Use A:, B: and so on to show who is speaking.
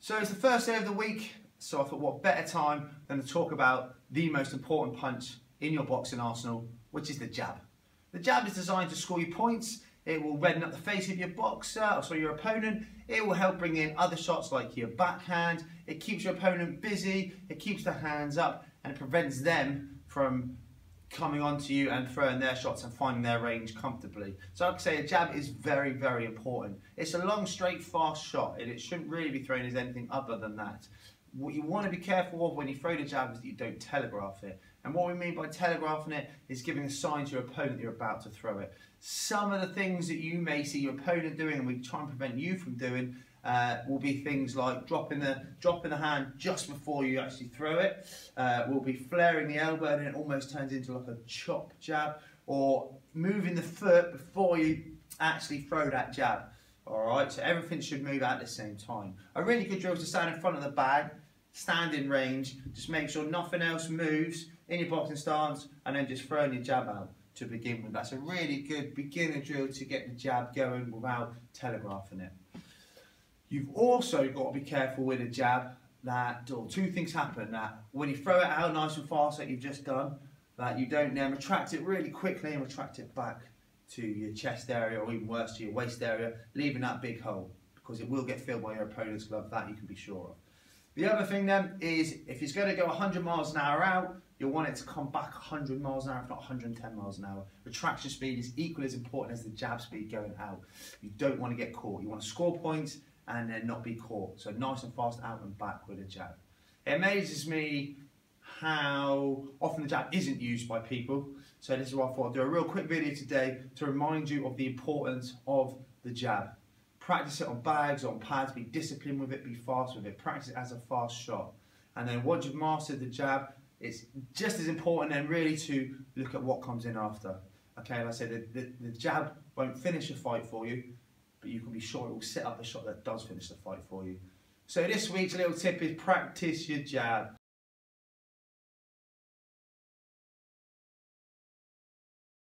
A: So it's the first day of the week, so I thought what better time than to talk about the most important punch in your boxing arsenal, which is the jab. The jab is designed to score you points. It will redden up the face of your boxer, or sorry, your opponent. It will help bring in other shots like your backhand. It keeps your opponent busy, it keeps their hands up, and it prevents them from coming onto you and throwing their shots and finding their range comfortably. So I'd say a jab is very, very important. It's a long, straight, fast shot, and it shouldn't really be thrown as anything other than that. What you want to be careful of when you throw the jab is that you don't telegraph it. And what we mean by telegraphing it is giving a sign to your opponent that you're about to throw it. Some of the things that you may see your opponent doing and we try and prevent you from doing will be things like dropping the hand just before you actually throw it. Will be flaring the elbow and it almost turns into like a chop jab, or moving the foot before you actually throw that jab. Alright, so everything should move at the same time. A really good drill is to stand in front of the bag, stand in range, just make sure nothing else moves in your boxing stance, and then just throwing your jab out to begin with. That's a really good beginner drill to get the jab going without telegraphing it. You've also got to be careful with a jab that two things happen: that when you throw it out nice and fast like you've just done, that you don't then retract it really quickly and retract it back to your chest area, or even worse, to your waist area, leaving that big hole, because it will get filled by your opponent's glove. That you can be sure of. The other thing then is, if it's going to go 100 miles an hour out, you'll want it to come back 100 miles an hour, if not 110 miles an hour. Retraction speed is equally as important as the jab speed going out. You don't want to get caught. You want to score points and then not be caught. So nice and fast out and back with a jab. It amazes me how often the jab isn't used by people. So this is why I thought I'd do a real quick video today to remind you of the importance of the jab. Practice it on bags, on pads, be disciplined with it, be fast with it. Practice it as a fast shot. And then once you've mastered the jab, it's just as important then really to look at what comes in after. Okay, like I said, the jab won't finish a fight for you, but you can be sure it will set up the shot that does finish the fight for you. So this week's little tip is practice your jab.